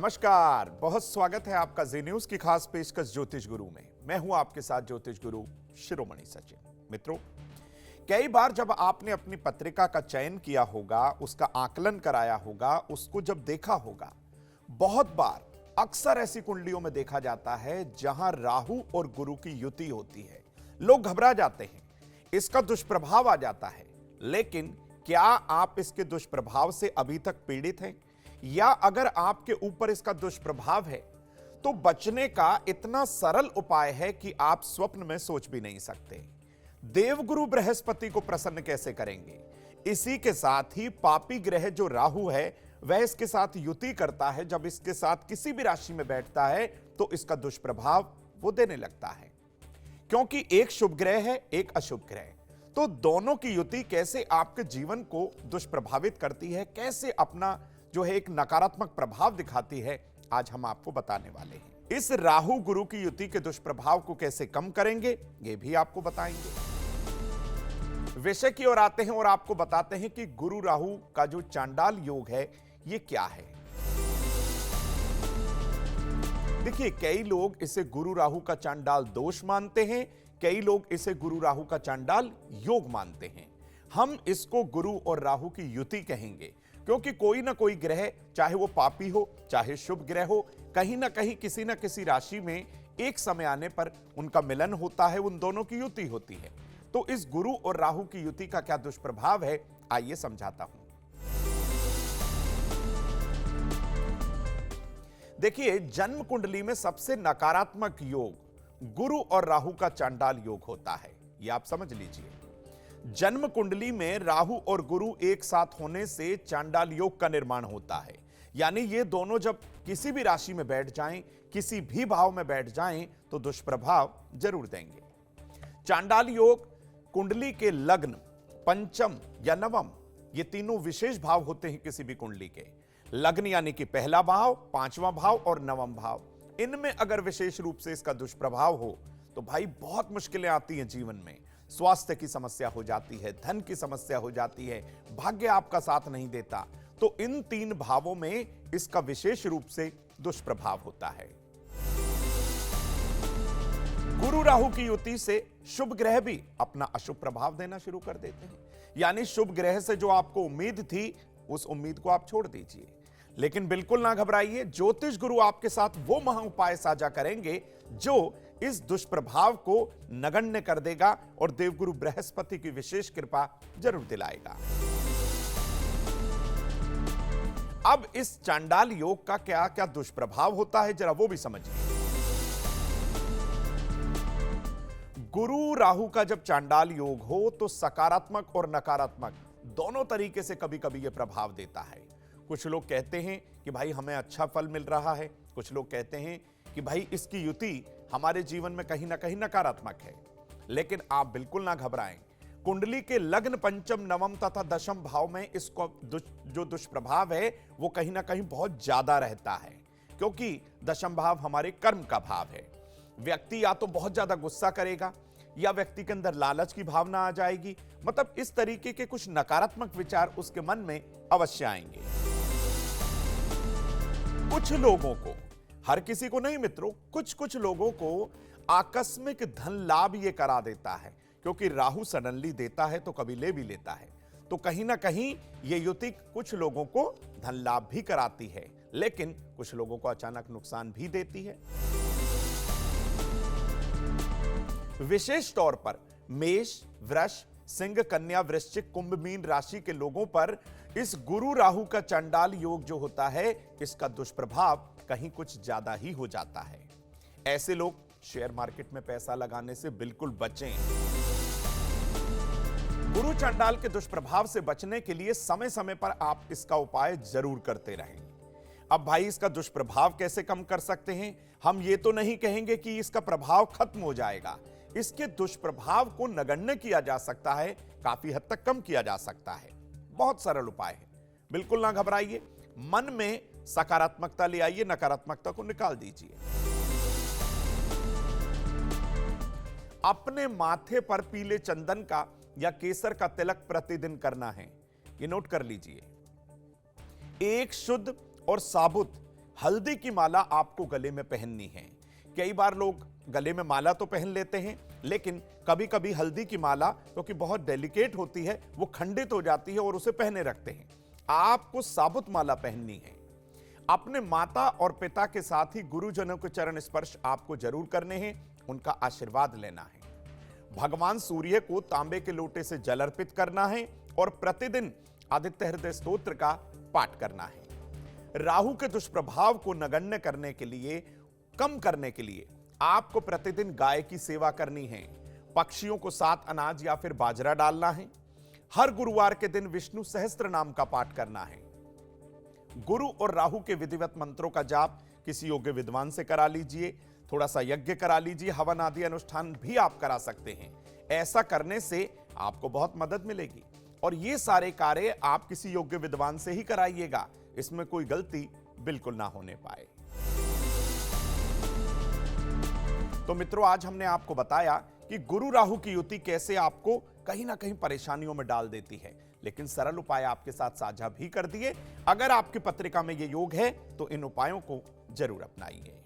नमस्कार, बहुत स्वागत है आपका जी न्यूज की खास पेशकश ज्योतिष गुरु में। मैं हूं आपके साथ ज्योतिष गुरु शिरोमणि सचिन। मित्रों, कई बार जब आपने अपनी पत्रिका का चयन किया होगा, उसका आकलन कराया होगा, उसको जब देखा होगा, बहुत बार अक्सर ऐसी कुंडलियों में देखा जाता है जहां राहु और गुरु की युति होती है। लोग घबरा जाते हैं, इसका दुष्प्रभाव आ जाता है। लेकिन क्या आप इसके दुष्प्रभाव से अभी तक पीड़ित हैं, या अगर आपके ऊपर इसका दुष्प्रभाव है तो बचने का इतना सरल उपाय है कि आप स्वप्न में सोच भी नहीं सकते। देवगुरु बृहस्पति को प्रसन्न कैसे करेंगे? इसी के साथ ही पापी ग्रह जो राहु है वह इसके साथ युति करता है। जब इसके साथ किसी भी राशि में बैठता है तो इसका दुष्प्रभाव वो देने लगता है, क्योंकि एक शुभ ग्रह है, एक अशुभ ग्रह। तो दोनों की युति कैसे आपके जीवन को दुष्प्रभावित करती है, कैसे अपना जो है एक नकारात्मक प्रभाव दिखाती है, आज हम आपको बताने वाले हैं। इस राहु गुरु की युति के दुष्प्रभाव को कैसे कम करेंगे, ये भी आपको बताएंगे। विषय की ओर आते हैं और आपको बताते हैं कि गुरु राहु का जो चांडाल योग है ये क्या है। देखिए, कई लोग इसे गुरु राहु का चांडाल दोष मानते हैं, कई लोग इसे गुरु राहु का चांडाल योग मानते हैं। हम इसको गुरु और राहु की युति कहेंगे, क्योंकि कोई ना कोई ग्रह, चाहे वो पापी हो चाहे शुभ ग्रह हो, कहीं ना कहीं किसी ना किसी राशि में एक समय आने पर उनका मिलन होता है, उन दोनों की युति होती है। तो इस गुरु और राहु की युति का क्या दुष्प्रभाव है, आइए समझाता हूं। देखिए, जन्म कुंडली में सबसे नकारात्मक योग गुरु और राहु का चांडाल योग होता है, यह आप समझ लीजिए। जन्म कुंडली में राहु और गुरु एक साथ होने से चांडाल योग का निर्माण होता है। यानी ये दोनों जब किसी भी राशि में बैठ जाएं, किसी भी भाव में बैठ जाएं, तो दुष्प्रभाव जरूर देंगे। चांडाल योग कुंडली के लग्न, पंचम या नवम, ये तीनों विशेष भाव होते हैं किसी भी कुंडली के। लग्न यानी कि पहला भाव, पांचवा भाव और नवम भाव, इनमें अगर विशेष रूप से इसका दुष्प्रभाव हो तो भाई बहुत मुश्किलें आती हैं जीवन में। स्वास्थ्य की समस्या हो जाती है, धन की समस्या हो जाती है, भाग्य आपका साथ नहीं देता। तो इन तीन भावों में इसका विशेष रूप से दुष्प्रभाव होता है। गुरु राहु की युति से शुभ ग्रह भी अपना अशुभ प्रभाव देना शुरू कर देते हैं। यानी शुभ ग्रह से जो आपको उम्मीद थी, उस उम्मीद को आप छोड़ दीजिए। लेकिन बिल्कुल ना घबराइए, ज्योतिष गुरु आपके साथ वो महा उपाय साझा करेंगे जो इस दुष्प्रभाव को नगण्य कर देगा और देवगुरु बृहस्पति की विशेष कृपा जरूर दिलाएगा। अब इस चांडाल योग का क्या क्या दुष्प्रभाव होता है, जरा वो भी समझिए। गुरु राहु का जब चांडाल योग हो तो सकारात्मक और नकारात्मक दोनों तरीके से कभी कभी यह प्रभाव देता है। कुछ लोग कहते हैं कि भाई हमें अच्छा फल मिल रहा है, कुछ लोग कहते हैं कि भाई इसकी युति हमारे जीवन में कहीं ना कहीं नकारात्मक है। लेकिन आप बिल्कुल ना घबराएं। कुंडली के लग्न, पंचम, नवम तथा दशम भाव में इसको जो दुष्प्रभाव है वो कहीं ना कहीं बहुत ज्यादा रहता है, क्योंकि दशम भाव हमारे कर्म का भाव है। व्यक्ति या तो बहुत ज्यादा गुस्सा करेगा, या व्यक्ति के अंदर लालच की भावना आ जाएगी। मतलब इस तरीके के कुछ नकारात्मक विचार उसके मन में अवश्य आएंगे। कुछ लोगों को, हर किसी को नहीं मित्रों, कुछ लोगों को आकस्मिक धन लाभ ये करा देता है, क्योंकि राहु सडनली देता है तो कभी ले भी लेता है। तो कहीं ना कहीं ये युति कुछ लोगों को धन लाभ भी कराती है, लेकिन कुछ लोगों को अचानक नुकसान भी देती है। विशेष तौर पर मेष, वृष, सिंह, कन्या, वृश्चिक, कुंभ, मीन राशि के लोगों पर इस गुरु राहु का चांडाल योग जो होता है, इसका दुष्प्रभाव कहीं कुछ ज्यादा ही हो जाता है। ऐसे लोग शेयर मार्केट में पैसा लगाने से बिल्कुल बचें। गुरु चांडाल के दुष्प्रभाव से बचने के लिए समय समय पर आप इसका उपाय जरूर करते रहें। अब भाई, इसका दुष्प्रभाव कैसे कम कर सकते हैं? हम ये तो नहीं कहेंगे कि इसका प्रभाव खत्म हो जाएगा। इसके दुष्प्रभाव को नगण्य किया जा सकता है, काफी हद तक कम किया जा सकता है। बहुत सरल उपाय है, बिल्कुल ना घबराइए। मन में सकारात्मकता ले आइए, नकारात्मकता को निकाल दीजिए। अपने माथे पर पीले चंदन का या केसर का तिलक प्रतिदिन करना है, ये नोट कर लीजिए। एक शुद्ध और साबुत हल्दी की माला आपको गले में पहननी है। कई बार लोग गले में माला तो पहन लेते हैं, लेकिन कभी कभी हल्दी की माला क्योंकि बहुत डेलिकेट होती है, वो खंडित हो जाती है और उसे पहने रखते हैं। आपको साबुत माला पहननी है। अपने माता और पिता के साथ ही गुरुजनों के चरण स्पर्श आपको जरूर करने हैं, उनका आशीर्वाद लेना है। भगवान सूर्य को तांबे के लोटे से जल अर्पित करना है और प्रतिदिन आदित्य हृदय स्तोत्र का पाठ करना है। राहु के दुष्प्रभाव को नगण्य करने के लिए, कम करने के लिए आपको प्रतिदिन गाय की सेवा करनी है। पक्षियों को 7 अनाज या फिर बाजरा डालना है। हर गुरुवार के दिन विष्णु सहस्त्र नाम का पाठ करना है। गुरु और राहु के विधिवत मंत्रों का जाप किसी योग्य विद्वान से करा लीजिए। थोड़ा सा यज्ञ करा लीजिए, हवन आदि अनुष्ठान भी आप करा सकते हैं। ऐसा करने से आपको बहुत मदद मिलेगी और ये सारे कार्य आप किसी योग्य विद्वान से ही कराइएगा, इसमें कोई गलती बिल्कुल ना होने पाए। तो मित्रों, आज हमने आपको बताया कि गुरु राहु की युति कैसे आपको कहीं ना कहीं परेशानियों में डाल देती है, लेकिन सरल उपाय आपके साथ साझा भी कर दिए। अगर आपकी पत्रिका में ये योग है तो इन उपायों को जरूर अपनाइए।